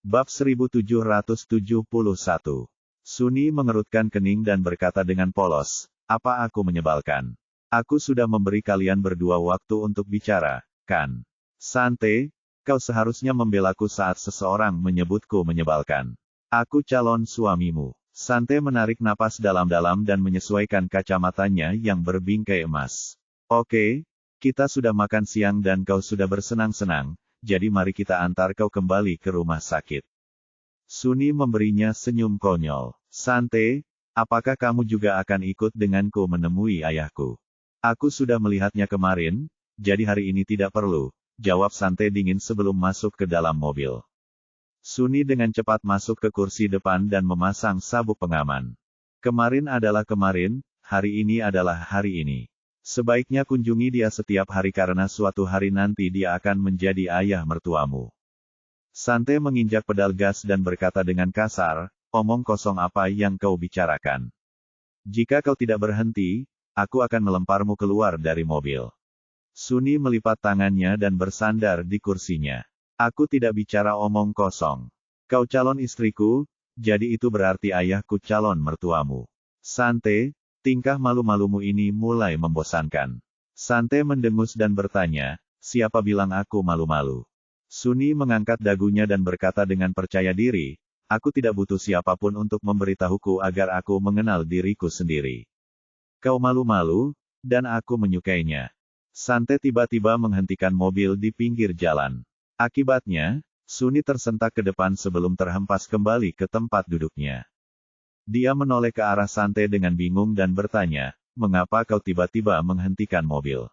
Bab 1771. Suni mengerutkan kening dan berkata dengan polos, "Apa aku menyebalkan? Aku sudah memberi kalian berdua waktu untuk bicara, kan? Sante, kau seharusnya membelaku saat seseorang menyebutku menyebalkan. Aku calon suamimu." Sante menarik napas dalam-dalam dan menyesuaikan kacamatanya yang berbingkai emas. "Oke, kita sudah makan siang dan kau sudah bersenang-senang, jadi mari kita antar kau kembali ke rumah sakit." Suni memberinya senyum konyol. "Sante, apakah kamu juga akan ikut denganku menemui ayahku?" "Aku sudah melihatnya kemarin, jadi hari ini tidak perlu," jawab Sante dingin sebelum masuk ke dalam mobil. Suni dengan cepat masuk ke kursi depan dan memasang sabuk pengaman. Kemarin adalah kemarin, hari ini adalah hari ini. Sebaiknya kunjungi dia setiap hari karena suatu hari nanti dia akan menjadi ayah mertuamu. Sante menginjak pedal gas dan berkata dengan kasar, "Omong kosong apa yang kau bicarakan? Jika kau tidak berhenti, aku akan melemparmu keluar dari mobil." Suni melipat tangannya dan bersandar di kursinya. "Aku tidak bicara omong kosong. Kau calon istriku, jadi itu berarti ayahku calon mertuamu." "Sante, tingkah malu-malumu ini mulai membosankan." Sante mendengus dan bertanya, "Siapa bilang aku malu-malu?" Suni mengangkat dagunya dan berkata dengan percaya diri, "Aku tidak butuh siapapun untuk memberitahuku agar aku mengenal diriku sendiri. Kau malu-malu, dan aku menyukainya." Sante tiba-tiba menghentikan mobil di pinggir jalan. Akibatnya, Suni tersentak ke depan sebelum terhempas kembali ke tempat duduknya. Dia menoleh ke arah Sante dengan bingung dan bertanya, "Mengapa kau tiba-tiba menghentikan mobil?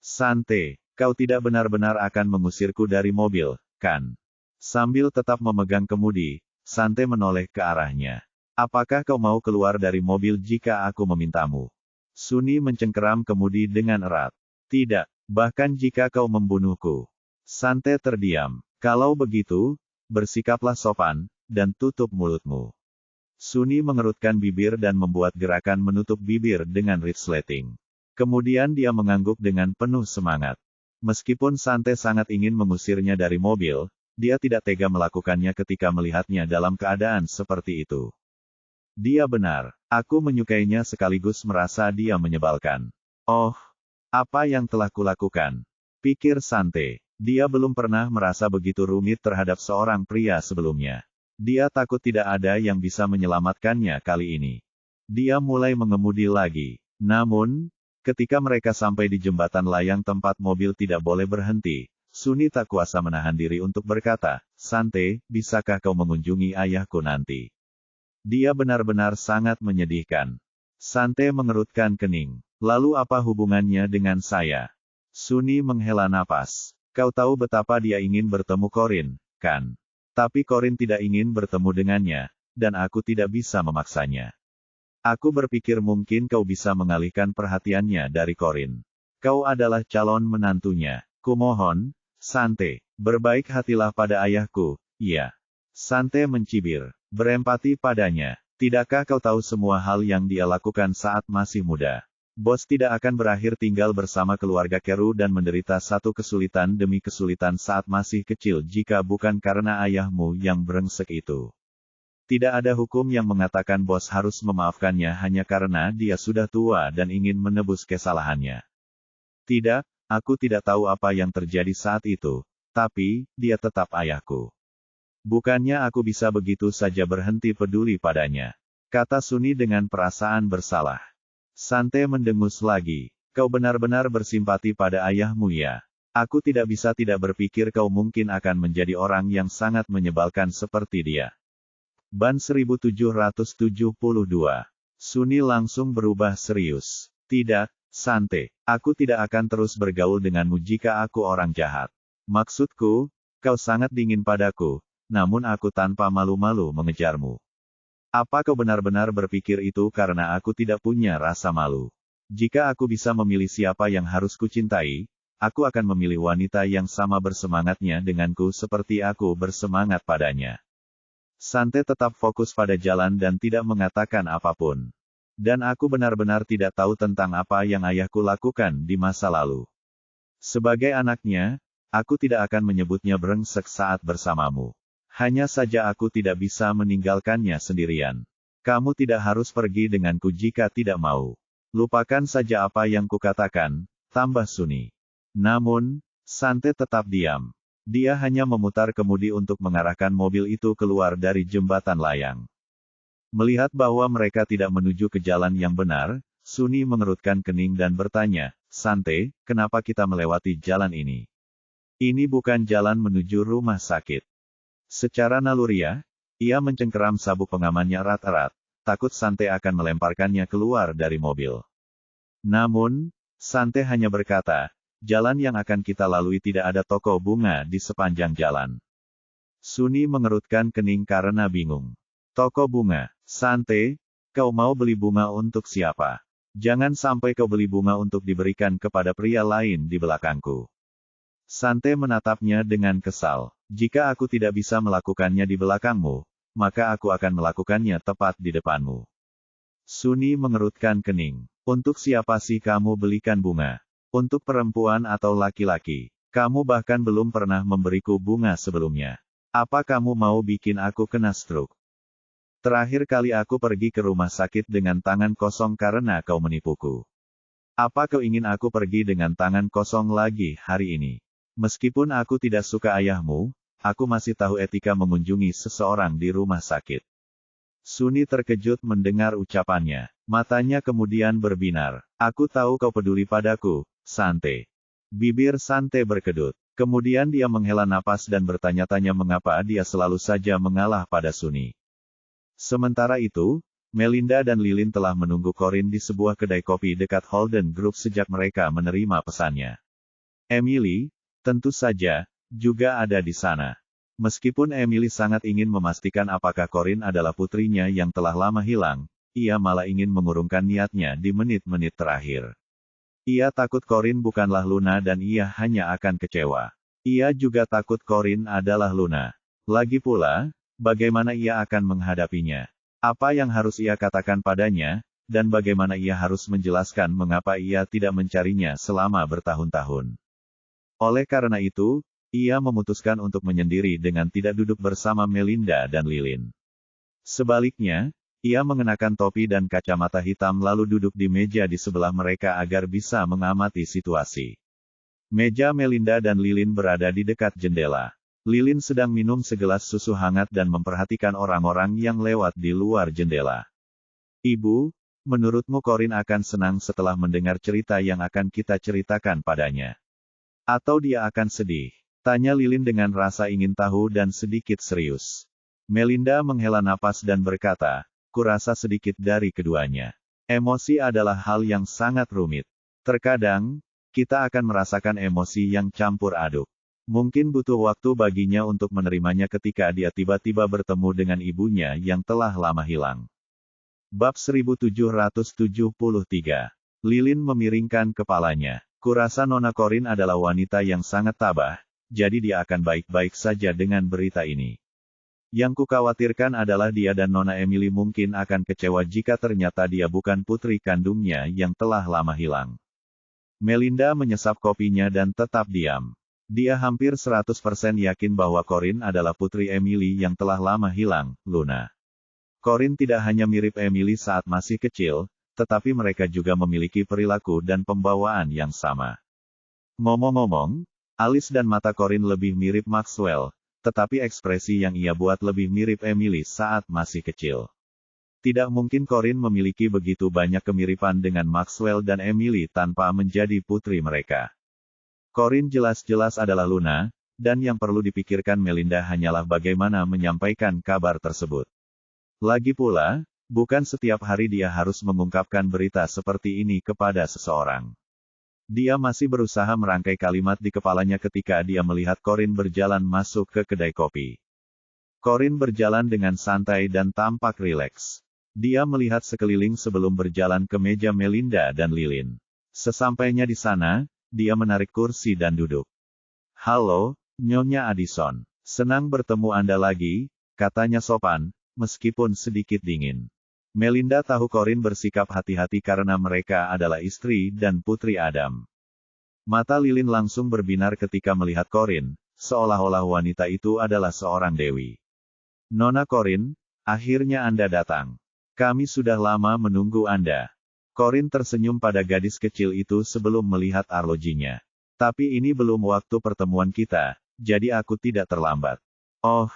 Sante, kau tidak benar-benar akan mengusirku dari mobil, kan?" Sambil tetap memegang kemudi, Sante menoleh ke arahnya. "Apakah kau mau keluar dari mobil jika aku memintamu?" Suni mencengkeram kemudi dengan erat. "Tidak, bahkan jika kau membunuhku." Sante terdiam. "Kalau begitu, bersikaplah sopan, dan tutup mulutmu." Suni mengerutkan bibir dan membuat gerakan menutup bibir dengan resleting. Kemudian dia mengangguk dengan penuh semangat. Meskipun Sante sangat ingin mengusirnya dari mobil, dia tidak tega melakukannya ketika melihatnya dalam keadaan seperti itu. Dia benar. Aku menyukainya sekaligus merasa dia menyebalkan. "Oh, apa yang telah kulakukan?" pikir Sante. Dia belum pernah merasa begitu rumit terhadap seorang pria sebelumnya. Dia takut tidak ada yang bisa menyelamatkannya kali ini. Dia mulai mengemudi lagi. Namun, ketika mereka sampai di jembatan layang tempat mobil tidak boleh berhenti, Suni tak kuasa menahan diri untuk berkata, "Sante, bisakah kau mengunjungi ayahku nanti? Dia benar-benar sangat menyedihkan." Sante mengerutkan kening. "Lalu apa hubungannya dengan saya?" Suni menghela napas. "Kau tahu betapa dia ingin bertemu Corin, kan? Tapi Corin tidak ingin bertemu dengannya, dan aku tidak bisa memaksanya. Aku berpikir mungkin kau bisa mengalihkan perhatiannya dari Corin. Kau adalah calon menantunya. Kumohon, Sante, berbaik hatilah pada ayahku." "Iya." Sante mencibir. "Berempati padanya. Tidakkah kau tahu semua hal yang dia lakukan saat masih muda? Bos tidak akan berakhir tinggal bersama keluarga Keru dan menderita satu kesulitan demi kesulitan saat masih kecil jika bukan karena ayahmu yang brengsek itu. Tidak ada hukum yang mengatakan bos harus memaafkannya hanya karena dia sudah tua dan ingin menebus kesalahannya. Tidak, aku tidak tahu apa yang terjadi saat itu, tapi, dia tetap ayahku. Bukannya aku bisa begitu saja berhenti peduli padanya," kata Suni dengan perasaan bersalah. Sante mendengus lagi. "Kau benar-benar bersimpati pada ayahmu ya? Aku tidak bisa tidak berpikir kau mungkin akan menjadi orang yang sangat menyebalkan seperti dia." Ban 1772. Suni langsung berubah serius. "Tidak, Sante. Aku tidak akan terus bergaul denganmu jika aku orang jahat. Maksudku, kau sangat dingin padaku, namun aku tanpa malu-malu mengejarmu. Apa kau benar-benar berpikir itu karena aku tidak punya rasa malu? Jika aku bisa memilih siapa yang harus kucintai, aku akan memilih wanita yang sama bersemangatnya denganku seperti aku bersemangat padanya." Sante tetap fokus pada jalan dan tidak mengatakan apapun. "Dan aku benar-benar tidak tahu tentang apa yang ayahku lakukan di masa lalu. Sebagai anaknya, aku tidak akan menyebutnya brengsek saat bersamamu. Hanya saja aku tidak bisa meninggalkannya sendirian. Kamu tidak harus pergi denganku jika tidak mau. Lupakan saja apa yang kukatakan, tambah Sunny. Namun, Sante tetap diam. Dia hanya memutar kemudi untuk mengarahkan mobil itu keluar dari jembatan layang. Melihat bahwa mereka tidak menuju ke jalan yang benar, Sunny mengerutkan kening dan bertanya, Sante, kenapa kita melewati jalan ini? Ini bukan jalan menuju rumah sakit. Secara naluriah, ia mencengkeram sabuk pengamannya erat-erat, takut Sante akan melemparkannya keluar dari mobil. Namun, Sante hanya berkata, jalan yang akan kita lalui tidak ada toko bunga di sepanjang jalan. Sunny mengerutkan kening karena bingung. Toko bunga, Sante, kau mau beli bunga untuk siapa? Jangan sampai kau beli bunga untuk diberikan kepada pria lain di belakangku. Sante menatapnya dengan kesal. Jika aku tidak bisa melakukannya di belakangmu, maka aku akan melakukannya tepat di depanmu. Sunny mengerutkan kening. Untuk siapa sih kamu belikan bunga? Untuk perempuan atau laki-laki? Kamu bahkan belum pernah memberiku bunga sebelumnya. Apa kamu mau bikin aku kena stroke? Terakhir kali aku pergi ke rumah sakit dengan tangan kosong karena kau menipuku. Apa kau ingin aku pergi dengan tangan kosong lagi hari ini? Meskipun aku tidak suka ayahmu, aku masih tahu etika mengunjungi seseorang di rumah sakit. Sunny terkejut mendengar ucapannya. Matanya kemudian berbinar. Aku tahu kau peduli padaku, Sante. Bibir Sante berkedut. Kemudian dia menghela napas dan bertanya-tanya mengapa dia selalu saja mengalah pada Sunny. Sementara itu, Melinda dan Lilin telah menunggu Corin di sebuah kedai kopi dekat Holden Group sejak mereka menerima pesannya. Emily, tentu saja, juga ada di sana. Meskipun Emily sangat ingin memastikan apakah Corin adalah putrinya yang telah lama hilang, ia malah ingin mengurungkan niatnya di menit-menit terakhir. Ia takut Corin bukanlah Luna dan ia hanya akan kecewa. Ia juga takut Corin adalah Luna. Lagi pula, bagaimana ia akan menghadapinya? Apa yang harus ia katakan padanya, dan bagaimana ia harus menjelaskan mengapa ia tidak mencarinya selama bertahun-tahun? Oleh karena itu, ia memutuskan untuk menyendiri dengan tidak duduk bersama Melinda dan Lilin. Sebaliknya, ia mengenakan topi dan kacamata hitam lalu duduk di meja di sebelah mereka agar bisa mengamati situasi. Meja Melinda dan Lilin berada di dekat jendela. Lilin sedang minum segelas susu hangat dan memperhatikan orang-orang yang lewat di luar jendela. Ibu, menurutmu Corin akan senang setelah mendengar cerita yang akan kita ceritakan padanya? Atau dia akan sedih? Tanya Lilin dengan rasa ingin tahu dan sedikit serius. Melinda menghela napas dan berkata, kurasa sedikit dari keduanya. Emosi adalah hal yang sangat rumit. Terkadang, kita akan merasakan emosi yang campur aduk. Mungkin butuh waktu baginya untuk menerimanya ketika dia tiba-tiba bertemu dengan ibunya yang telah lama hilang. Bab 1773. Lilin memiringkan kepalanya. Kurasa Nona Corin adalah wanita yang sangat tabah, jadi dia akan baik-baik saja dengan berita ini. Yang kukhawatirkan adalah dia dan Nona Emily mungkin akan kecewa jika ternyata dia bukan putri kandungnya yang telah lama hilang. Melinda menyesap kopinya dan tetap diam. Dia hampir 100% yakin bahwa Corin adalah putri Emily yang telah lama hilang, Luna. Corin tidak hanya mirip Emily saat masih kecil, tetapi mereka juga memiliki perilaku dan pembawaan yang sama. Ngomong-ngomong, alis dan mata Corin lebih mirip Maxwell, tetapi ekspresi yang ia buat lebih mirip Emily saat masih kecil. Tidak mungkin Corin memiliki begitu banyak kemiripan dengan Maxwell dan Emily tanpa menjadi putri mereka. Corin jelas-jelas adalah Luna, dan yang perlu dipikirkan Melinda hanyalah bagaimana menyampaikan kabar tersebut. Lagi pula, bukan setiap hari dia harus mengungkapkan berita seperti ini kepada seseorang. Dia masih berusaha merangkai kalimat di kepalanya ketika dia melihat Corin berjalan masuk ke kedai kopi. Corin berjalan dengan santai dan tampak rileks. Dia melihat sekeliling sebelum berjalan ke meja Melinda dan Lilin. Sesampainya di sana, dia menarik kursi dan duduk. Halo, Nyonya Addison. Senang bertemu Anda lagi, katanya sopan, meskipun sedikit dingin. Melinda tahu Corin bersikap hati-hati karena mereka adalah istri dan putri Adam. Mata Lilin langsung berbinar ketika melihat Corin, seolah-olah wanita itu adalah seorang dewi. Nona Corin, akhirnya Anda datang. Kami sudah lama menunggu Anda. Corin tersenyum pada gadis kecil itu sebelum melihat arlojinya. Tapi ini belum waktu pertemuan kita, jadi aku tidak terlambat. Oh,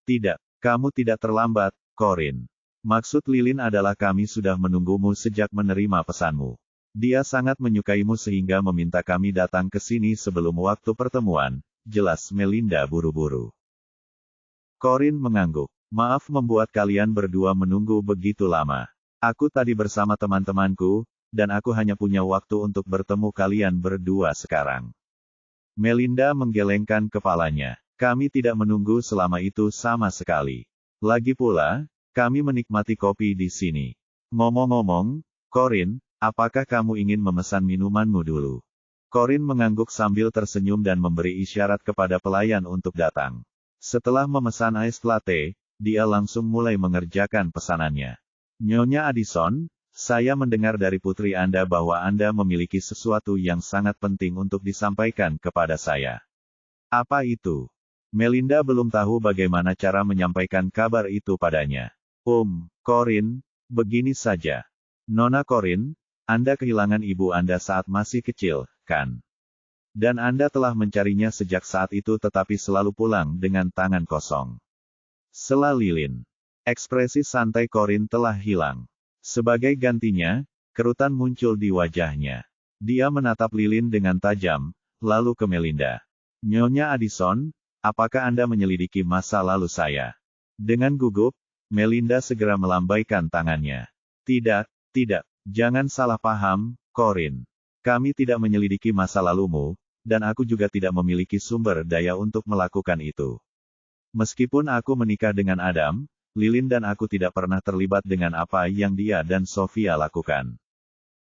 tidak, kamu tidak terlambat, Corin. Maksud Lilin adalah kami sudah menunggumu sejak menerima pesanmu. Dia sangat menyukaimu sehingga meminta kami datang ke sini sebelum waktu pertemuan, jelas Melinda buru-buru. Corin mengangguk. Maaf membuat kalian berdua menunggu begitu lama. Aku tadi bersama teman-temanku, dan aku hanya punya waktu untuk bertemu kalian berdua sekarang. Melinda menggelengkan kepalanya. Kami tidak menunggu selama itu sama sekali. Lagi pula, kami menikmati kopi di sini. Ngomong-ngomong, Corin, apakah kamu ingin memesan minumanmu dulu? Corin mengangguk sambil tersenyum dan memberi isyarat kepada pelayan untuk datang. Setelah memesan iced latte, dia langsung mulai mengerjakan pesanannya. Nyonya Addison, saya mendengar dari putri Anda bahwa Anda memiliki sesuatu yang sangat penting untuk disampaikan kepada saya. Apa itu? Melinda belum tahu bagaimana cara menyampaikan kabar itu padanya. Corin, begini saja. Nona Corin, Anda kehilangan ibu Anda saat masih kecil, kan? Dan Anda telah mencarinya sejak saat itu tetapi selalu pulang dengan tangan kosong. Sela Lilin. Ekspresi santai Corin telah hilang. Sebagai gantinya, kerutan muncul di wajahnya. Dia menatap Lilin dengan tajam, lalu ke Melinda. Nyonya Addison, apakah Anda menyelidiki masa lalu saya? Dengan gugup, Melinda segera melambaikan tangannya. Tidak, jangan salah paham, Corin. Kami tidak menyelidiki masa lalumu, dan aku juga tidak memiliki sumber daya untuk melakukan itu. Meskipun aku menikah dengan Adam, Lilin dan aku tidak pernah terlibat dengan apa yang dia dan Sofia lakukan.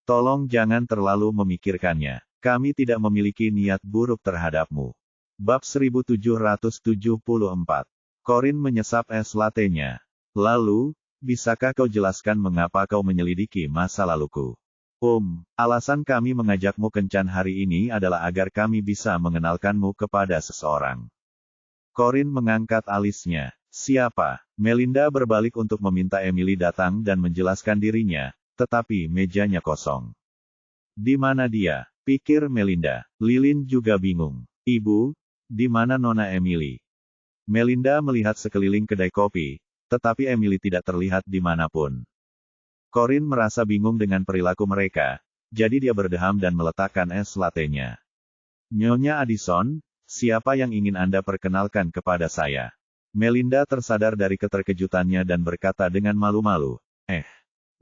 Tolong jangan terlalu memikirkannya. Kami tidak memiliki niat buruk terhadapmu. Bab 1774. Corin menyesap es latte-nya. Lalu, bisakah kau jelaskan mengapa kau menyelidiki masa laluku? Alasan kami mengajakmu kencan hari ini adalah agar kami bisa mengenalkanmu kepada seseorang. Corin mengangkat alisnya. Siapa? Melinda berbalik untuk meminta Emily datang dan menjelaskan dirinya, tetapi mejanya kosong. Di mana dia? Pikir Melinda. Lilin juga bingung. Ibu, di mana Nona Emily? Melinda melihat sekeliling kedai kopi, tetapi Emily tidak terlihat dimanapun. Corin merasa bingung dengan perilaku mereka, jadi dia berdeham dan meletakkan es latte-nya. Nyonya Addison, siapa yang ingin Anda perkenalkan kepada saya? Melinda tersadar dari keterkejutannya dan berkata dengan malu-malu,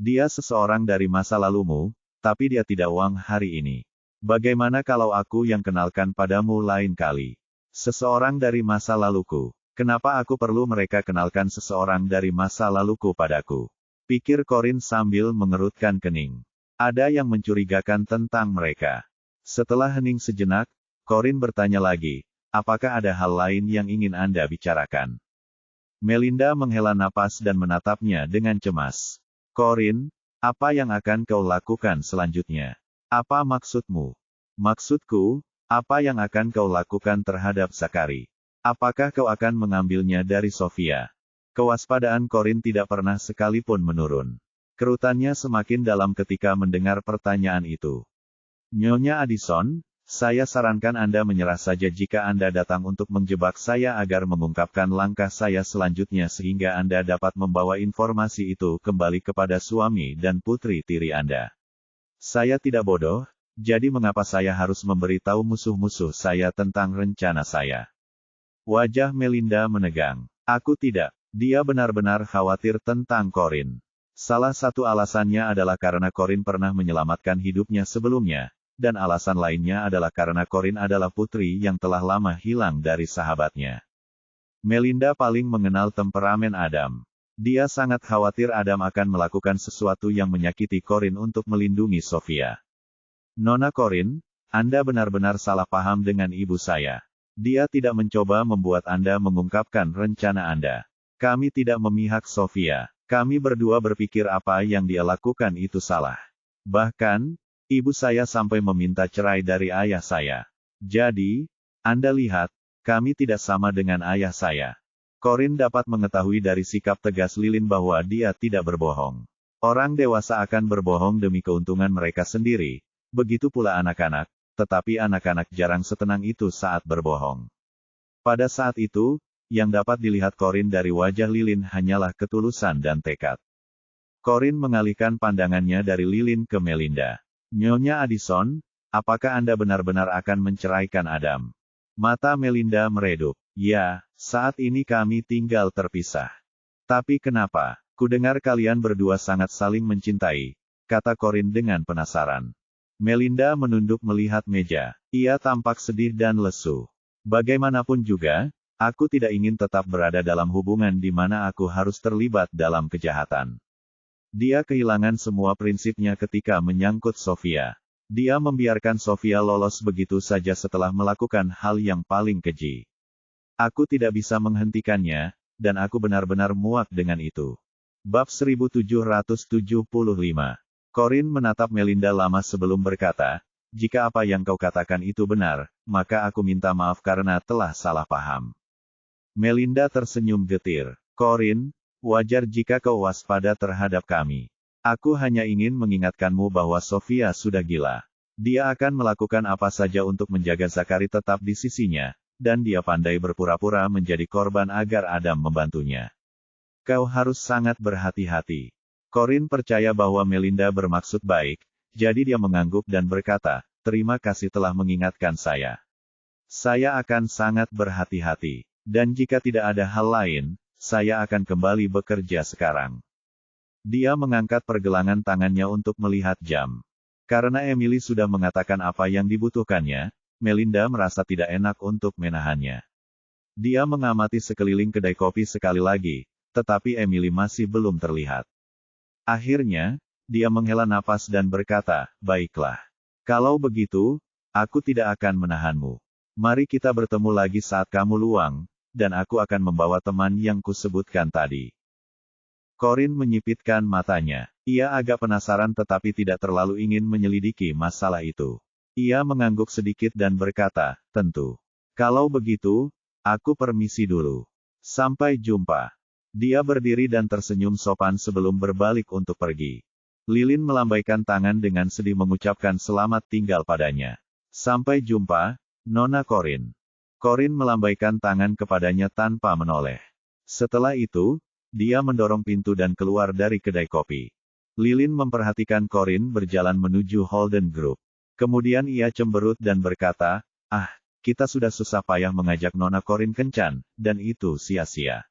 dia seseorang dari masa lalumu, tapi dia tidak uang hari ini. Bagaimana kalau aku yang kenalkan padamu lain kali? Seseorang dari masa laluku. Kenapa aku perlu mereka kenalkan seseorang dari masa laluku padaku? Pikir Corin sambil mengerutkan kening. Ada yang mencurigakan tentang mereka. Setelah hening sejenak, Corin bertanya lagi, apakah ada hal lain yang ingin Anda bicarakan? Melinda menghela napas dan menatapnya dengan cemas. Corin, apa yang akan kau lakukan selanjutnya? Apa maksudmu? Maksudku, apa yang akan kau lakukan terhadap Zakari? Apakah kau akan mengambilnya dari Sofia? Kewaspadaan Corin tidak pernah sekalipun menurun. Kerutannya semakin dalam ketika mendengar pertanyaan itu. Nyonya Addison, saya sarankan Anda menyerah saja jika Anda datang untuk menjebak saya agar mengungkapkan langkah saya selanjutnya sehingga Anda dapat membawa informasi itu kembali kepada suami dan putri tiri Anda. Saya tidak bodoh, jadi mengapa saya harus memberitahu musuh-musuh saya tentang rencana saya? Wajah Melinda menegang. Aku tidak. Dia benar-benar khawatir tentang Corin. Salah satu alasannya adalah karena Corin pernah menyelamatkan hidupnya sebelumnya, dan alasan lainnya adalah karena Corin adalah putri yang telah lama hilang dari sahabatnya. Melinda paling mengenal temperamen Adam. Dia sangat khawatir Adam akan melakukan sesuatu yang menyakiti Corin untuk melindungi Sofia. Nona Corin, Anda benar-benar salah paham dengan ibu saya. Dia tidak mencoba membuat Anda mengungkapkan rencana Anda. Kami tidak memihak Sofia. Kami berdua berpikir apa yang dia lakukan itu salah. Bahkan, ibu saya sampai meminta cerai dari ayah saya. Jadi, Anda lihat, kami tidak sama dengan ayah saya. Corin dapat mengetahui dari sikap tegas Lilin bahwa dia tidak berbohong. Orang dewasa akan berbohong demi keuntungan mereka sendiri, begitu pula anak-anak, tetapi anak-anak jarang setenang itu saat berbohong. Pada saat itu, yang dapat dilihat Corin dari wajah Lilin hanyalah ketulusan dan tekad. Corin mengalihkan pandangannya dari Lilin ke Melinda. Nyonya Addison, apakah Anda benar-benar akan menceraikan Adam? Mata Melinda meredup. Ya, saat ini kami tinggal terpisah. Tapi kenapa? Kudengar kalian berdua sangat saling mencintai, kata Corin dengan penasaran. Melinda menunduk melihat meja. Ia tampak sedih dan lesu. Bagaimanapun juga, aku tidak ingin tetap berada dalam hubungan di mana aku harus terlibat dalam kejahatan. Dia kehilangan semua prinsipnya ketika menyangkut Sofia. Dia membiarkan Sofia lolos begitu saja setelah melakukan hal yang paling keji. Aku tidak bisa menghentikannya, dan aku benar-benar muak dengan itu. Bab 1775. Corin menatap Melinda lama sebelum berkata, jika apa yang kau katakan itu benar, maka aku minta maaf karena telah salah paham. Melinda tersenyum getir. Corin, wajar jika kau waspada terhadap kami. Aku hanya ingin mengingatkanmu bahwa Sofia sudah gila. Dia akan melakukan apa saja untuk menjaga Zachary tetap di sisinya, dan dia pandai berpura-pura menjadi korban agar Adam membantunya. Kau harus sangat berhati-hati. Corin percaya bahwa Melinda bermaksud baik, jadi dia mengangguk dan berkata, terima kasih telah mengingatkan saya. Saya akan sangat berhati-hati, dan jika tidak ada hal lain, saya akan kembali bekerja sekarang. Dia mengangkat pergelangan tangannya untuk melihat jam. Karena Emily sudah mengatakan apa yang dibutuhkannya, Melinda merasa tidak enak untuk menahannya. Dia mengamati sekeliling kedai kopi sekali lagi, tetapi Emily masih belum terlihat. Akhirnya, dia menghela napas dan berkata, baiklah. Kalau begitu, aku tidak akan menahanmu. Mari kita bertemu lagi saat kamu luang, dan aku akan membawa teman yang kusebutkan tadi. Corin menyipitkan matanya. Ia agak penasaran tetapi tidak terlalu ingin menyelidiki masalah itu. Ia mengangguk sedikit dan berkata, tentu. Kalau begitu, aku permisi dulu. Sampai jumpa. Dia berdiri dan tersenyum sopan sebelum berbalik untuk pergi. Lilin melambaikan tangan dengan sedih mengucapkan selamat tinggal padanya. Sampai jumpa, Nona Corin. Corin melambaikan tangan kepadanya tanpa menoleh. Setelah itu, dia mendorong pintu dan keluar dari kedai kopi. Lilin memperhatikan Corin berjalan menuju Holden Group. Kemudian ia cemberut dan berkata, kita sudah susah payah mengajak Nona Corin kencan, dan itu sia-sia.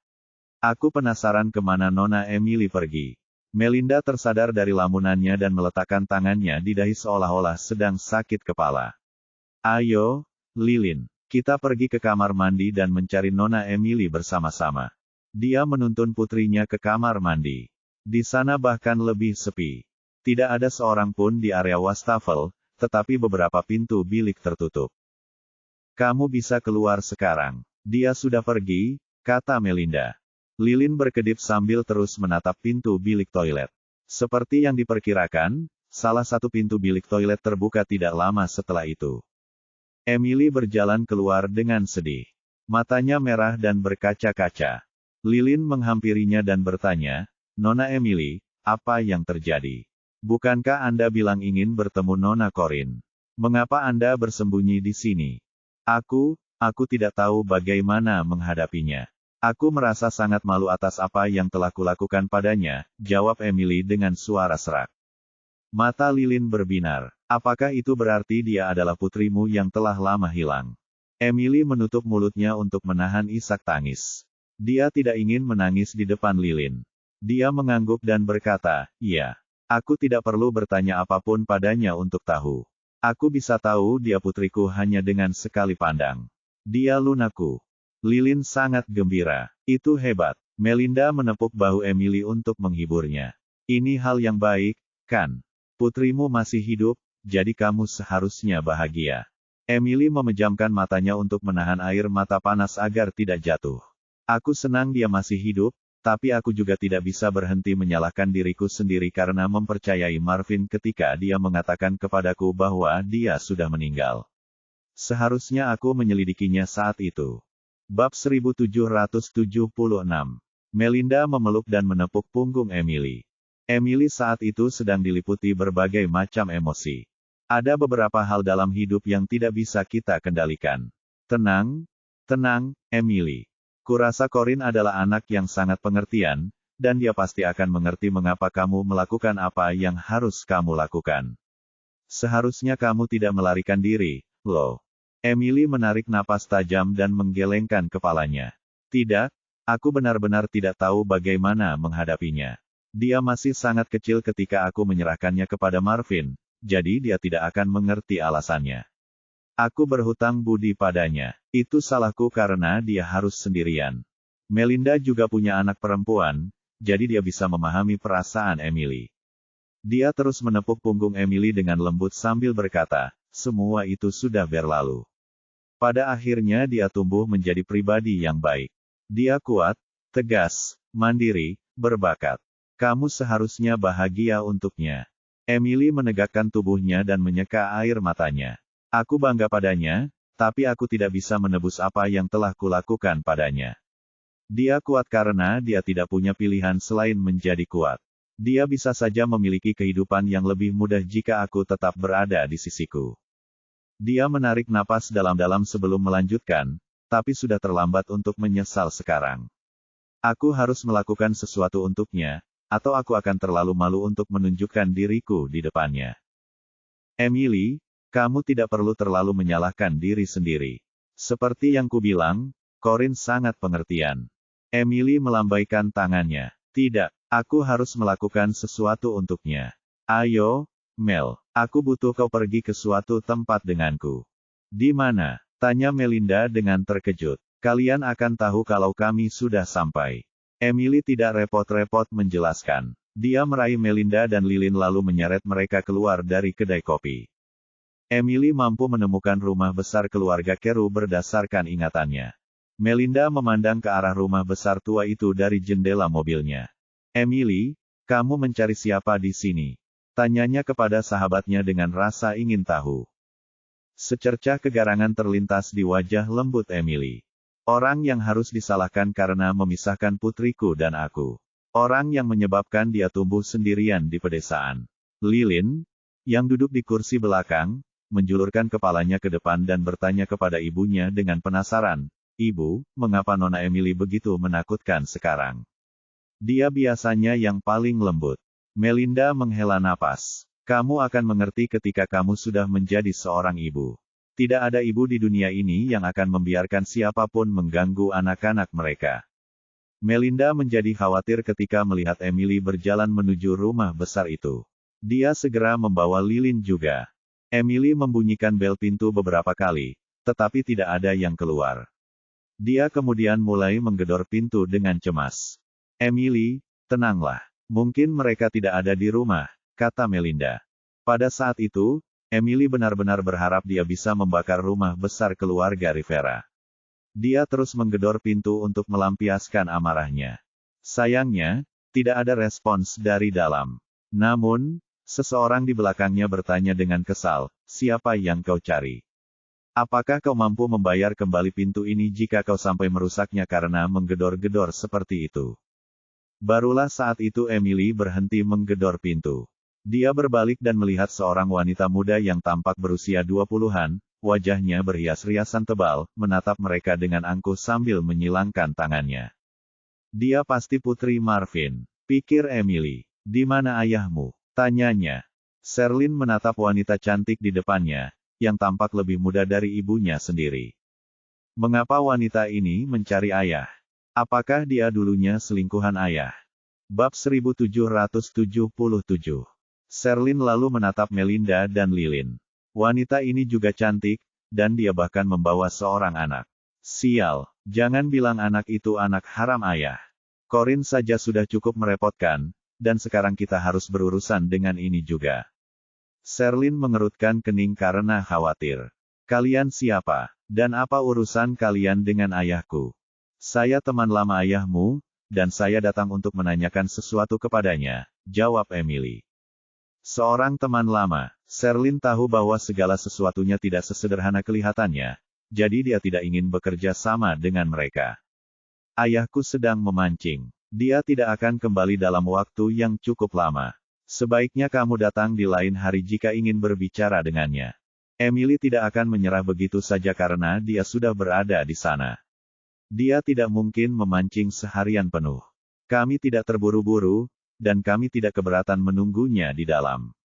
Aku penasaran kemana Nona Emily pergi. Melinda tersadar dari lamunannya dan meletakkan tangannya di dahi seolah-olah sedang sakit kepala. Ayo, Lilin, kita pergi ke kamar mandi dan mencari Nona Emily bersama-sama. Dia menuntun putrinya ke kamar mandi. Di sana bahkan lebih sepi. Tidak ada seorang pun di area wastafel, tetapi beberapa pintu bilik tertutup. Kamu bisa keluar sekarang. Dia sudah pergi, kata Melinda. Lilin berkedip sambil terus menatap pintu bilik toilet. Seperti yang diperkirakan, salah satu pintu bilik toilet terbuka tidak lama setelah itu. Emily berjalan keluar dengan sedih. Matanya merah dan berkaca-kaca. Lilin menghampirinya dan bertanya, Nona Emily, apa yang terjadi? Bukankah Anda bilang ingin bertemu Nona Corin? Mengapa Anda bersembunyi di sini? Aku tidak tahu bagaimana menghadapinya. Aku merasa sangat malu atas apa yang telah kulakukan padanya, jawab Emily dengan suara serak. Mata Lilin berbinar. Apakah itu berarti dia adalah putrimu yang telah lama hilang? Emily menutup mulutnya untuk menahan isak tangis. Dia tidak ingin menangis di depan Lilin. Dia mengangguk dan berkata, iya. Aku tidak perlu bertanya apapun padanya untuk tahu. Aku bisa tahu dia putriku hanya dengan sekali pandang. Dia lunaku. Lilin sangat gembira. Itu hebat. Melinda menepuk bahu Emily untuk menghiburnya. Ini hal yang baik, kan? Putrimu masih hidup, jadi kamu seharusnya bahagia. Emily memejamkan matanya untuk menahan air mata panas agar tidak jatuh. Aku senang dia masih hidup, tapi aku juga tidak bisa berhenti menyalahkan diriku sendiri karena mempercayai Marvin ketika dia mengatakan kepadaku bahwa dia sudah meninggal. Seharusnya aku menyelidikinya saat itu. Bab 1776. Melinda memeluk dan menepuk punggung Emily. Emily saat itu sedang diliputi berbagai macam emosi. Ada beberapa hal dalam hidup yang tidak bisa kita kendalikan. Tenang, tenang, Emily. Kurasa Corin adalah anak yang sangat pengertian, dan dia pasti akan mengerti mengapa kamu melakukan apa yang harus kamu lakukan. Seharusnya kamu tidak melarikan diri, loh. Emily menarik napas tajam dan menggelengkan kepalanya. Tidak, aku benar-benar tidak tahu bagaimana menghadapinya. Dia masih sangat kecil ketika aku menyerahkannya kepada Marvin, jadi dia tidak akan mengerti alasannya. Aku berhutang budi padanya. Itu salahku karena dia harus sendirian. Melinda juga punya anak perempuan, jadi dia bisa memahami perasaan Emily. Dia terus menepuk punggung Emily dengan lembut sambil berkata, semua itu sudah berlalu. Pada akhirnya dia tumbuh menjadi pribadi yang baik. Dia kuat, tegas, mandiri, berbakat. Kamu seharusnya bahagia untuknya. Emily menegakkan tubuhnya dan menyeka air matanya. Aku bangga padanya, tapi aku tidak bisa menebus apa yang telah kulakukan padanya. Dia kuat karena dia tidak punya pilihan selain menjadi kuat. Dia bisa saja memiliki kehidupan yang lebih mudah jika aku tetap berada di sisiku. Dia menarik napas dalam-dalam sebelum melanjutkan, tapi sudah terlambat untuk menyesal sekarang. Aku harus melakukan sesuatu untuknya, atau aku akan terlalu malu untuk menunjukkan diriku di depannya. Emily, kamu tidak perlu terlalu menyalahkan diri sendiri. Seperti yang kubilang, Corin sangat pengertian. Emily melambaikan tangannya. Tidak, aku harus melakukan sesuatu untuknya. Ayo, Mel, aku butuh kau pergi ke suatu tempat denganku. Di mana? Tanya Melinda dengan terkejut. Kalian akan tahu kalau kami sudah sampai. Emily tidak repot-repot menjelaskan. Dia meraih Melinda dan Lilin lalu menyeret mereka keluar dari kedai kopi. Emily mampu menemukan rumah besar keluarga Carew berdasarkan ingatannya. Melinda memandang ke arah rumah besar tua itu dari jendela mobilnya. Emily, kamu mencari siapa di sini? Tanyanya kepada sahabatnya dengan rasa ingin tahu. Secercah kegarangan terlintas di wajah lembut Emily. Orang yang harus disalahkan karena memisahkan putriku dan aku. Orang yang menyebabkan dia tumbuh sendirian di pedesaan. Lilin, yang duduk di kursi belakang, menjulurkan kepalanya ke depan dan bertanya kepada ibunya dengan penasaran, Ibu, mengapa Nona Emily begitu menakutkan sekarang? Dia biasanya yang paling lembut. Melinda menghela napas. Kamu akan mengerti ketika kamu sudah menjadi seorang ibu. Tidak ada ibu di dunia ini yang akan membiarkan siapapun mengganggu anak-anak mereka. Melinda menjadi khawatir ketika melihat Emily berjalan menuju rumah besar itu. Dia segera membawa Lilin juga. Emily membunyikan bel pintu beberapa kali, tetapi tidak ada yang keluar. Dia kemudian mulai menggedor pintu dengan cemas. Emily, tenanglah. Mungkin mereka tidak ada di rumah, kata Melinda. Pada saat itu, Emily benar-benar berharap dia bisa membakar rumah besar keluarga Rivera. Dia terus menggedor pintu untuk melampiaskan amarahnya. Sayangnya, tidak ada respons dari dalam. Namun, seseorang di belakangnya bertanya dengan kesal, siapa yang kau cari? Apakah kau mampu membayar kembali pintu ini jika kau sampai merusaknya karena menggedor-gedor seperti itu? Barulah saat itu Emily berhenti menggedor pintu. Dia berbalik dan melihat seorang wanita muda yang tampak berusia 20-an, wajahnya berhias-riasan tebal, menatap mereka dengan angkuh sambil menyilangkan tangannya. Dia pasti putri Marvin, pikir Emily. Di mana ayahmu? Tanyanya. Sherlyn menatap wanita cantik di depannya, yang tampak lebih muda dari ibunya sendiri. Mengapa wanita ini mencari ayah? Apakah dia dulunya selingkuhan ayah? Bab 1777. Sherlyn lalu menatap Melinda dan Lilin. Wanita ini juga cantik, dan dia bahkan membawa seorang anak. Sial, jangan bilang anak itu anak haram ayah. Corin saja sudah cukup merepotkan, dan sekarang kita harus berurusan dengan ini juga. Sherlyn mengerutkan kening karena khawatir. Kalian siapa, dan apa urusan kalian dengan ayahku? Saya teman lama ayahmu, dan saya datang untuk menanyakan sesuatu kepadanya, jawab Emily. Seorang teman lama, Sherlyn tahu bahwa segala sesuatunya tidak sesederhana kelihatannya, jadi dia tidak ingin bekerja sama dengan mereka. Ayahku sedang memancing. Dia tidak akan kembali dalam waktu yang cukup lama. Sebaiknya kamu datang di lain hari jika ingin berbicara dengannya. Emily tidak akan menyerah begitu saja karena dia sudah berada di sana. Dia tidak mungkin memancing seharian penuh. Kami tidak terburu-buru, dan kami tidak keberatan menunggunya di dalam.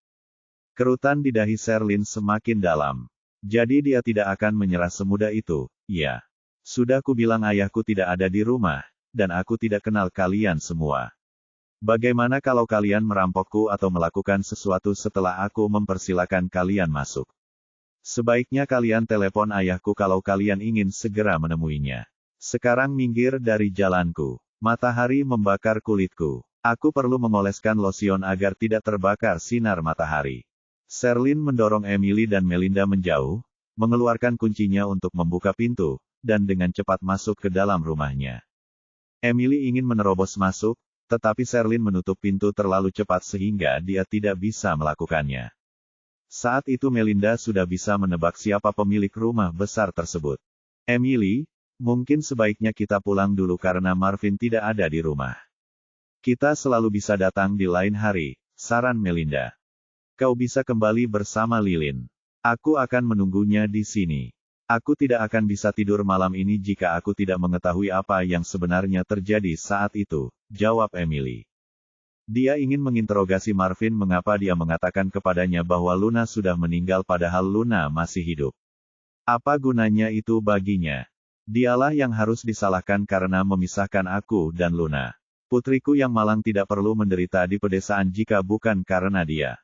Kerutan di dahi Sherlyn semakin dalam. Jadi dia tidak akan menyerah semudah itu, ya. Sudah kubilang ayahku tidak ada di rumah, dan aku tidak kenal kalian semua. Bagaimana kalau kalian merampokku atau melakukan sesuatu setelah aku mempersilakan kalian masuk? Sebaiknya kalian telepon ayahku kalau kalian ingin segera menemuinya. Sekarang minggir dari jalanku. Matahari membakar kulitku. Aku perlu mengoleskan lotion agar tidak terbakar sinar matahari. Sherlyn mendorong Emily dan Melinda menjauh, mengeluarkan kuncinya untuk membuka pintu, dan dengan cepat masuk ke dalam rumahnya. Emily ingin menerobos masuk, tetapi Sherlyn menutup pintu terlalu cepat sehingga dia tidak bisa melakukannya. Saat itu Melinda sudah bisa menebak siapa pemilik rumah besar tersebut. Emily, mungkin sebaiknya kita pulang dulu karena Marvin tidak ada di rumah. Kita selalu bisa datang di lain hari, saran Melinda. Kau bisa kembali bersama Lilin. Aku akan menunggunya di sini. Aku tidak akan bisa tidur malam ini jika aku tidak mengetahui apa yang sebenarnya terjadi saat itu, jawab Emily. Dia ingin menginterogasi Marvin mengapa dia mengatakan kepadanya bahwa Luna sudah meninggal padahal Luna masih hidup. Apa gunanya itu baginya? Dialah yang harus disalahkan karena memisahkan aku dan Luna. Putriku yang malang tidak perlu menderita di pedesaan jika bukan karena dia.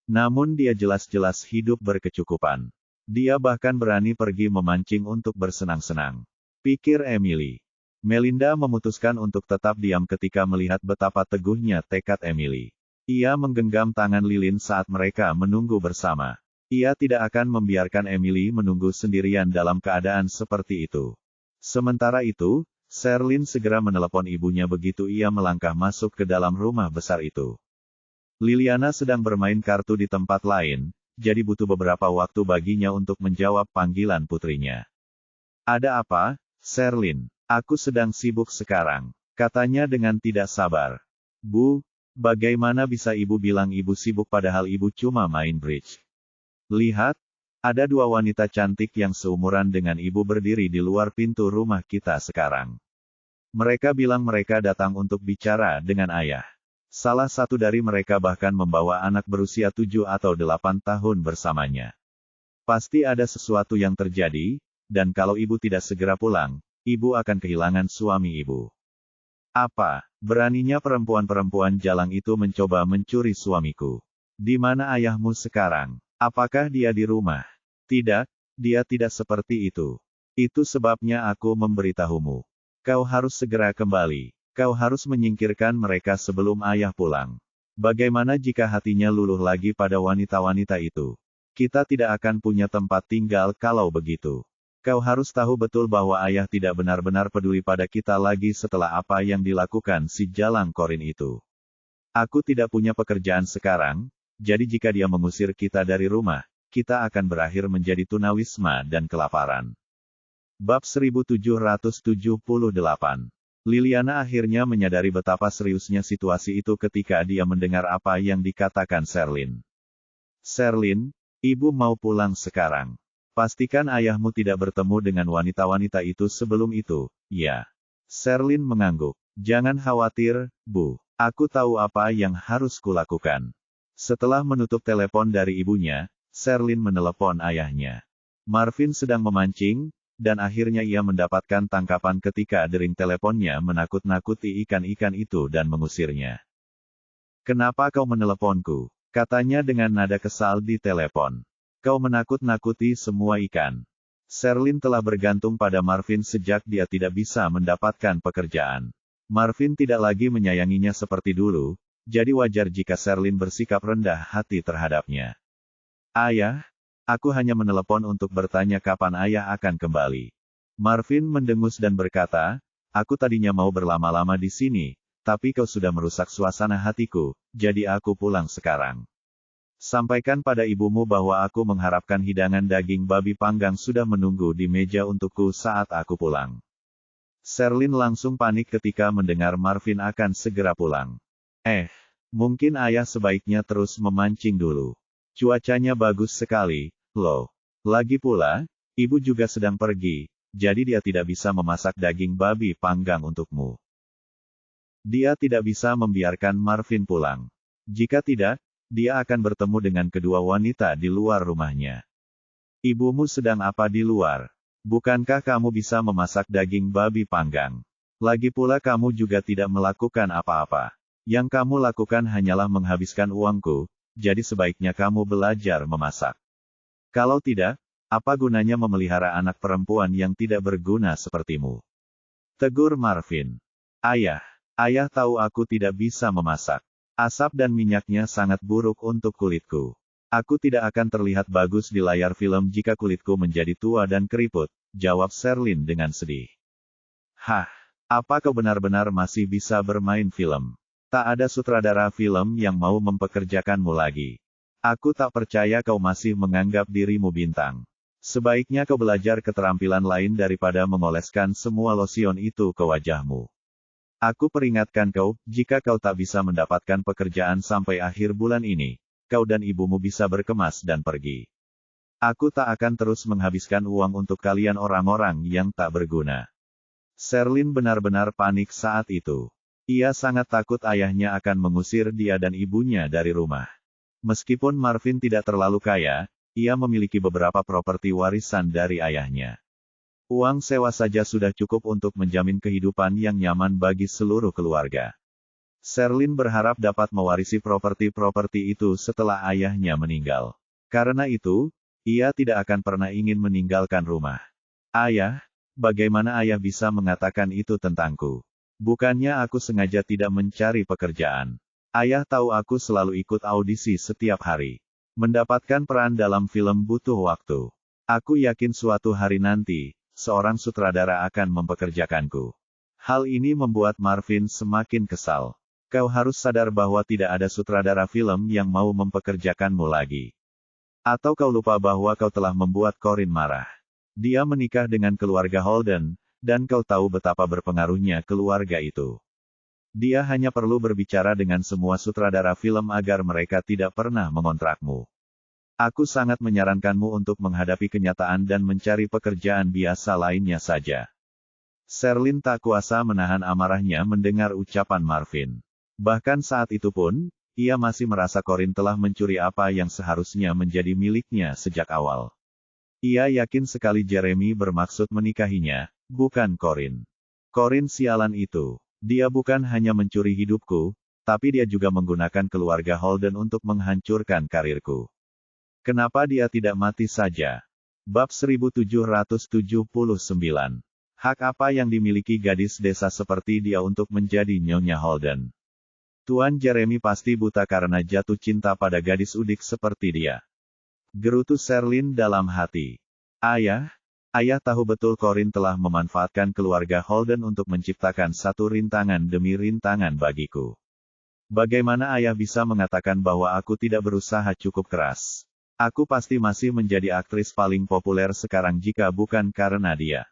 Namun dia jelas-jelas hidup berkecukupan. Dia bahkan berani pergi memancing untuk bersenang-senang. Pikir Emily. Melinda memutuskan untuk tetap diam ketika melihat betapa teguhnya tekad Emily. Ia menggenggam tangan Lilin saat mereka menunggu bersama. Ia tidak akan membiarkan Emily menunggu sendirian dalam keadaan seperti itu. Sementara itu, Sherlyn segera menelepon ibunya begitu ia melangkah masuk ke dalam rumah besar itu. Liliana sedang bermain kartu di tempat lain, jadi butuh beberapa waktu baginya untuk menjawab panggilan putrinya. Ada apa, Sherlyn? Aku sedang sibuk sekarang, katanya dengan tidak sabar. Bu, bagaimana bisa ibu bilang ibu sibuk padahal ibu cuma main bridge? Lihat, ada dua wanita cantik yang seumuran dengan ibu berdiri di luar pintu rumah kita sekarang. Mereka bilang mereka datang untuk bicara dengan ayah. Salah satu dari mereka bahkan membawa anak berusia 7 atau 8 tahun bersamanya. Pasti ada sesuatu yang terjadi, dan kalau ibu tidak segera pulang, ibu akan kehilangan suami ibu. Apa, beraninya perempuan-perempuan jalang itu mencoba mencuri suamiku? Di mana ayahmu sekarang? Apakah dia di rumah? Tidak, dia tidak seperti itu. Itu sebabnya aku memberitahumu. Kau harus segera kembali. Kau harus menyingkirkan mereka sebelum ayah pulang. Bagaimana jika hatinya luluh lagi pada wanita-wanita itu? Kita tidak akan punya tempat tinggal kalau begitu. Kau harus tahu betul bahwa ayah tidak benar-benar peduli pada kita lagi setelah apa yang dilakukan si jalang korin itu. Aku tidak punya pekerjaan sekarang, jadi jika dia mengusir kita dari rumah, kita akan berakhir menjadi tunawisma dan kelaparan. Bab 1778. Liliana akhirnya menyadari betapa seriusnya situasi itu ketika dia mendengar apa yang dikatakan Sherlyn. Sherlyn, ibu mau pulang sekarang. Pastikan ayahmu tidak bertemu dengan wanita-wanita itu sebelum itu, ya. Sherlyn mengangguk. Jangan khawatir, Bu. Aku tahu apa yang harus kulakukan. Setelah menutup telepon dari ibunya, Sherlyn menelepon ayahnya. Marvin sedang memancing, dan akhirnya ia mendapatkan tangkapan ketika dering teleponnya menakut-nakuti ikan-ikan itu dan mengusirnya. Kenapa kau meneleponku? Katanya dengan nada kesal di telepon. Kau menakut-nakuti semua ikan. Sherlyn telah bergantung pada Marvin sejak dia tidak bisa mendapatkan pekerjaan. Marvin tidak lagi menyayanginya seperti dulu, jadi wajar jika Sherlyn bersikap rendah hati terhadapnya. Ayah, aku hanya menelepon untuk bertanya kapan ayah akan kembali. Marvin mendengus dan berkata, aku tadinya mau berlama-lama di sini, tapi kau sudah merusak suasana hatiku, jadi aku pulang sekarang. Sampaikan pada ibumu bahwa aku mengharapkan hidangan daging babi panggang sudah menunggu di meja untukku saat aku pulang. Sherlyn langsung panik ketika mendengar Marvin akan segera pulang. Mungkin ayah sebaiknya terus memancing dulu. Cuacanya bagus sekali, loh. Lagi pula, ibu juga sedang pergi, jadi dia tidak bisa memasak daging babi panggang untukmu. Dia tidak bisa membiarkan Marvin pulang. Jika tidak, dia akan bertemu dengan kedua wanita di luar rumahnya. Ibumu sedang apa di luar? Bukankah kamu bisa memasak daging babi panggang? Lagi pula kamu juga tidak melakukan apa-apa. Yang kamu lakukan hanyalah menghabiskan uangku, jadi sebaiknya kamu belajar memasak. Kalau tidak, apa gunanya memelihara anak perempuan yang tidak berguna sepertimu? Tegur Marvin. Ayah tahu aku tidak bisa memasak. Asap dan minyaknya sangat buruk untuk kulitku. Aku tidak akan terlihat bagus di layar film jika kulitku menjadi tua dan keriput, jawab Sherlyn dengan sedih. Apa kau benar-benar masih bisa bermain film? Tak ada sutradara film yang mau mempekerjakanmu lagi. Aku tak percaya kau masih menganggap dirimu bintang. Sebaiknya kau belajar keterampilan lain daripada mengoleskan semua lotion itu ke wajahmu. Aku peringatkan kau, jika kau tak bisa mendapatkan pekerjaan sampai akhir bulan ini, kau dan ibumu bisa berkemas dan pergi. Aku tak akan terus menghabiskan uang untuk kalian orang-orang yang tak berguna. Sherlyn benar-benar panik saat itu. Ia sangat takut ayahnya akan mengusir dia dan ibunya dari rumah. Meskipun Marvin tidak terlalu kaya, ia memiliki beberapa properti warisan dari ayahnya. Uang sewa saja sudah cukup untuk menjamin kehidupan yang nyaman bagi seluruh keluarga. Sherlyn berharap dapat mewarisi properti-properti itu setelah ayahnya meninggal. Karena itu, ia tidak akan pernah ingin meninggalkan rumah. Ayah, bagaimana ayah bisa mengatakan itu tentangku? Bukannya aku sengaja tidak mencari pekerjaan. Ayah tahu aku selalu ikut audisi setiap hari. Mendapatkan peran dalam film butuh waktu. Aku yakin suatu hari nanti, seorang sutradara akan mempekerjakanku. Hal ini membuat Marvin semakin kesal. Kau harus sadar bahwa tidak ada sutradara film yang mau mempekerjakanmu lagi. Atau kau lupa bahwa kau telah membuat Corinne marah. Dia menikah dengan keluarga Holden, dan kau tahu betapa berpengaruhnya keluarga itu. Dia hanya perlu berbicara dengan semua sutradara film agar mereka tidak pernah mengontrakmu. Aku sangat menyarankanmu untuk menghadapi kenyataan dan mencari pekerjaan biasa lainnya saja. Sherlyn tak kuasa menahan amarahnya mendengar ucapan Marvin. Bahkan saat itu pun, ia masih merasa Corinne telah mencuri apa yang seharusnya menjadi miliknya sejak awal. Ia yakin sekali Jeremy bermaksud menikahinya, bukan Corinne. Corinne sialan itu. Dia bukan hanya mencuri hidupku, tapi dia juga menggunakan keluarga Holden untuk menghancurkan karirku. Kenapa dia tidak mati saja? Bab 1779. Hak apa yang dimiliki gadis desa seperti dia untuk menjadi Nyonya Holden? Tuan Jeremy pasti buta karena jatuh cinta pada gadis udik seperti dia. Gerutu Sherlyn dalam hati. Ayah tahu betul Corinne telah memanfaatkan keluarga Holden untuk menciptakan satu rintangan demi rintangan bagiku. Bagaimana ayah bisa mengatakan bahwa aku tidak berusaha cukup keras? Aku pasti masih menjadi aktris paling populer sekarang jika bukan karena dia.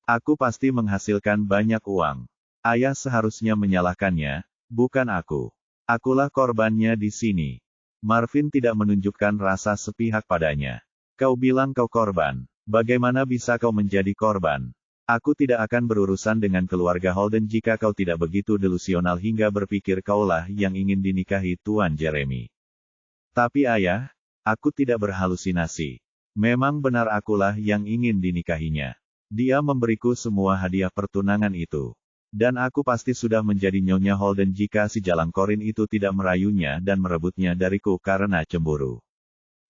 Aku pasti menghasilkan banyak uang. Ayah seharusnya menyalahkannya, bukan aku. Akulah korbannya di sini. Marvin tidak menunjukkan rasa sepihak padanya. Kau bilang kau korban. Bagaimana bisa kau menjadi korban? Aku tidak akan berurusan dengan keluarga Holden jika kau tidak begitu delusional hingga berpikir kaulah yang ingin dinikahi Tuan Jeremy. Tapi ayah, aku tidak berhalusinasi. Memang benar akulah yang ingin dinikahinya. Dia memberiku semua hadiah pertunangan itu. Dan aku pasti sudah menjadi Nyonya Holden jika si jalang Corinne itu tidak merayunya dan merebutnya dariku karena cemburu.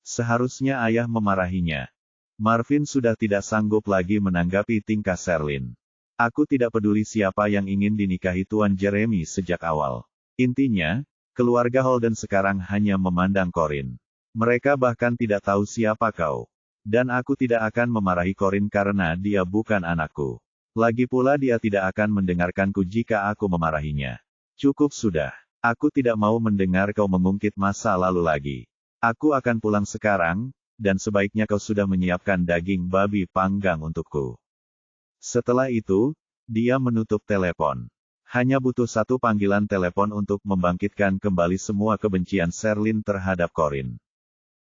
Seharusnya ayah memarahinya. Marvin sudah tidak sanggup lagi menanggapi tingkah Sherlyn. Aku tidak peduli siapa yang ingin dinikahi Tuan Jeremy sejak awal. Intinya, keluarga Holden sekarang hanya memandang Corinne. Mereka bahkan tidak tahu siapa kau. Dan aku tidak akan memarahi Corinne karena dia bukan anakku. Lagi pula dia tidak akan mendengarkanku jika aku memarahinya. Cukup sudah. Aku tidak mau mendengar kau mengungkit masa lalu lagi. Aku akan pulang sekarang, dan sebaiknya kau sudah menyiapkan daging babi panggang untukku. Setelah itu, dia menutup telepon. Hanya butuh satu panggilan telepon untuk membangkitkan kembali semua kebencian Sherlyn terhadap Corin.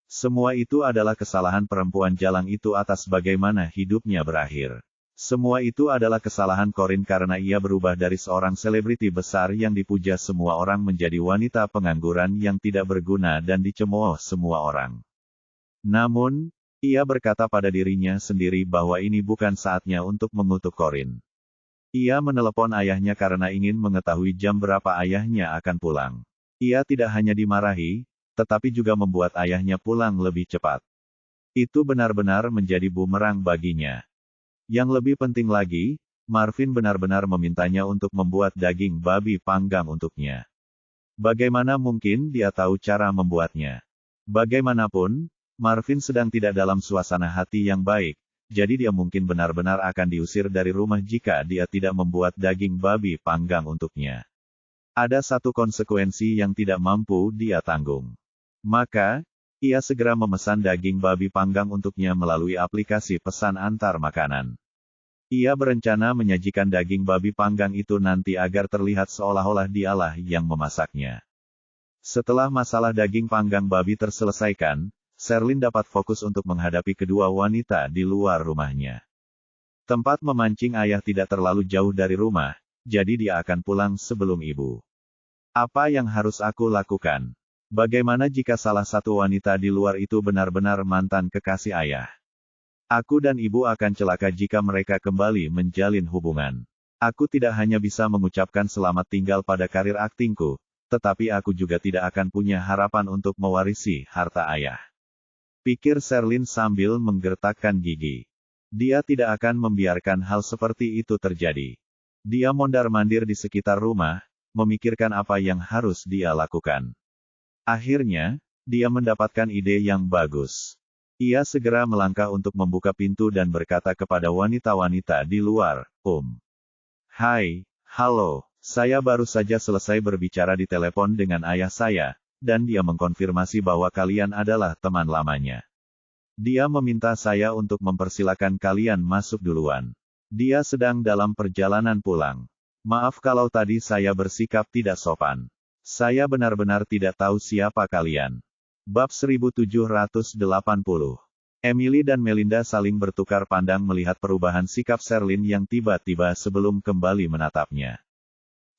Semua itu adalah kesalahan perempuan jalang itu atas bagaimana hidupnya berakhir. Semua itu adalah kesalahan Corin karena ia berubah dari seorang selebriti besar yang dipuja semua orang menjadi wanita pengangguran yang tidak berguna dan dicemooh semua orang. Namun, ia berkata pada dirinya sendiri bahwa ini bukan saatnya untuk mengutuk Corin. Ia menelepon ayahnya karena ingin mengetahui jam berapa ayahnya akan pulang. Ia tidak hanya dimarahi, tetapi juga membuat ayahnya pulang lebih cepat. Itu benar-benar menjadi bumerang baginya. Yang lebih penting lagi, Marvin benar-benar memintanya untuk membuat daging babi panggang untuknya. Bagaimana mungkin dia tahu cara membuatnya? Bagaimanapun, Marvin sedang tidak dalam suasana hati yang baik, jadi dia mungkin benar-benar akan diusir dari rumah jika dia tidak membuat daging babi panggang untuknya. Ada satu konsekuensi yang tidak mampu dia tanggung. Maka, ia segera memesan daging babi panggang untuknya melalui aplikasi pesan antar makanan. Ia berencana menyajikan daging babi panggang itu nanti agar terlihat seolah-olah dialah yang memasaknya. Setelah masalah daging panggang babi terselesaikan, Sherlyn dapat fokus untuk menghadapi kedua wanita di luar rumahnya. Tempat memancing ayah tidak terlalu jauh dari rumah, jadi dia akan pulang sebelum ibu. Apa yang harus aku lakukan? Bagaimana jika salah satu wanita di luar itu benar-benar mantan kekasih ayah? Aku dan ibu akan celaka jika mereka kembali menjalin hubungan. Aku tidak hanya bisa mengucapkan selamat tinggal pada karir aktingku, tetapi aku juga tidak akan punya harapan untuk mewarisi harta ayah. Pikir Sherlyn sambil menggertakkan gigi. Dia tidak akan membiarkan hal seperti itu terjadi. Dia mondar-mandir di sekitar rumah, memikirkan apa yang harus dia lakukan. Akhirnya, dia mendapatkan ide yang bagus. Ia segera melangkah untuk membuka pintu dan berkata kepada wanita-wanita di luar, Hai, halo, saya baru saja selesai berbicara di telepon dengan ayah saya, dan dia mengkonfirmasi bahwa kalian adalah teman lamanya. Dia meminta saya untuk mempersilakan kalian masuk duluan. Dia sedang dalam perjalanan pulang. Maaf kalau tadi saya bersikap tidak sopan. Saya benar-benar tidak tahu siapa kalian. Bab 1780. Emily dan Melinda saling bertukar pandang melihat perubahan sikap Sherlyn yang tiba-tiba sebelum kembali menatapnya.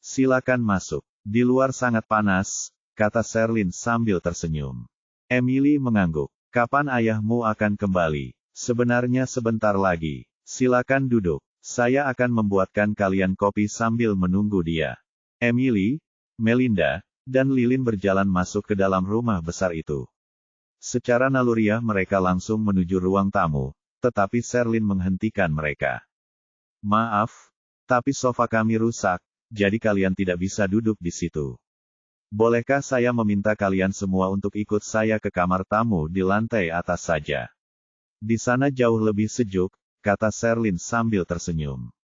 Silakan masuk. Di luar sangat panas, kata Sherlyn sambil tersenyum. Emily mengangguk. Kapan ayahmu akan kembali? Sebenarnya sebentar lagi. Silakan duduk. Saya akan membuatkan kalian kopi sambil menunggu dia. Emily, Melinda, dan Lilin berjalan masuk ke dalam rumah besar itu. Secara naluriah mereka langsung menuju ruang tamu, tetapi Sherlyn menghentikan mereka. Maaf, tapi sofa kami rusak, jadi kalian tidak bisa duduk di situ. Bolehkah saya meminta kalian semua untuk ikut saya ke kamar tamu di lantai atas saja? Di sana jauh lebih sejuk, kata Sherlyn sambil tersenyum.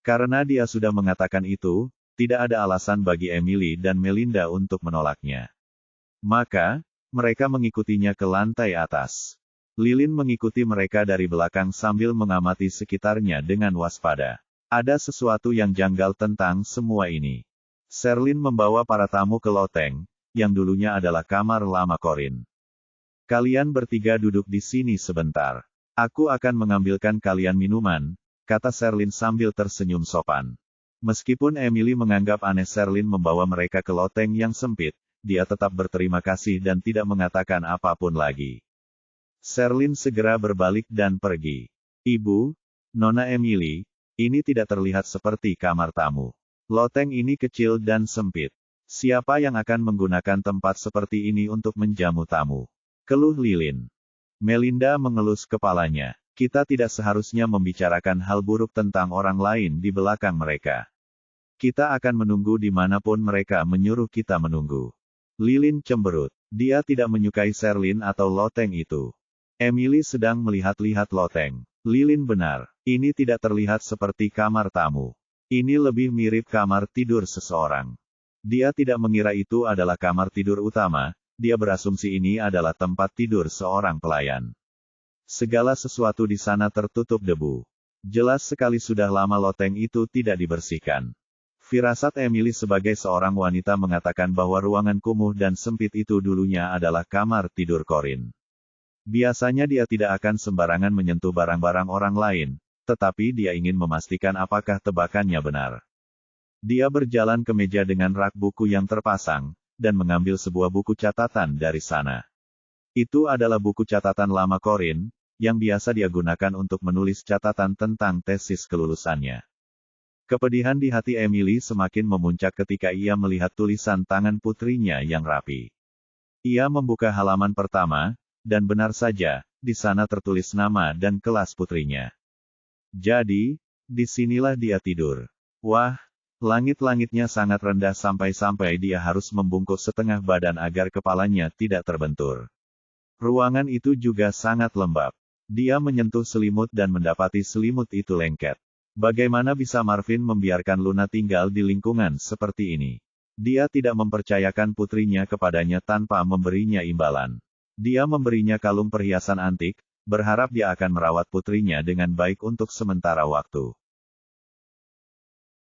Karena dia sudah mengatakan itu, tidak ada alasan bagi Emily dan Melinda untuk menolaknya. Maka, mereka mengikutinya ke lantai atas. Lilin mengikuti mereka dari belakang sambil mengamati sekitarnya dengan waspada. Ada sesuatu yang janggal tentang semua ini. Sherlyn membawa para tamu ke loteng, yang dulunya adalah kamar lama Corin. Kalian bertiga duduk di sini sebentar. Aku akan mengambilkan kalian minuman, kata Sherlyn sambil tersenyum sopan. Meskipun Emily menganggap aneh Sherlyn membawa mereka ke loteng yang sempit, dia tetap berterima kasih dan tidak mengatakan apapun lagi. Sherlyn segera berbalik dan pergi. Ibu, Nona Emily, ini tidak terlihat seperti kamar tamu. Loteng ini kecil dan sempit. Siapa yang akan menggunakan tempat seperti ini untuk menjamu tamu? Keluh Lilin. Melinda mengelus kepalanya. Kita tidak seharusnya membicarakan hal buruk tentang orang lain di belakang mereka. Kita akan menunggu dimanapun mereka menyuruh kita menunggu. Lilin cemberut. Dia tidak menyukai Sherlyn atau loteng itu. Emily sedang melihat-lihat loteng. Lilin benar. Ini tidak terlihat seperti kamar tamu. Ini lebih mirip kamar tidur seseorang. Dia tidak mengira itu adalah kamar tidur utama, dia berasumsi ini adalah tempat tidur seorang pelayan. Segala sesuatu di sana tertutup debu. Jelas sekali sudah lama loteng itu tidak dibersihkan. Firasat Emily sebagai seorang wanita mengatakan bahwa ruangan kumuh dan sempit itu dulunya adalah kamar tidur Corin. Biasanya dia tidak akan sembarangan menyentuh barang-barang orang lain, tetapi dia ingin memastikan apakah tebakannya benar. Dia berjalan ke meja dengan rak buku yang terpasang, dan mengambil sebuah buku catatan dari sana. Itu adalah buku catatan lama Corin, yang biasa dia gunakan untuk menulis catatan tentang tesis kelulusannya. Kepedihan di hati Emily semakin memuncak ketika ia melihat tulisan tangan putrinya yang rapi. Ia membuka halaman pertama, dan benar saja, di sana tertulis nama dan kelas putrinya. Jadi, disinilah dia tidur. Wah, langit-langitnya sangat rendah sampai-sampai dia harus membungkuk setengah badan agar kepalanya tidak terbentur. Ruangan itu juga sangat lembab. Dia menyentuh selimut dan mendapati selimut itu lengket. Bagaimana bisa Marvin membiarkan Luna tinggal di lingkungan seperti ini? Dia tidak mempercayakan putrinya kepadanya tanpa memberinya imbalan. Dia memberinya kalung perhiasan antik, berharap dia akan merawat putrinya dengan baik untuk sementara waktu.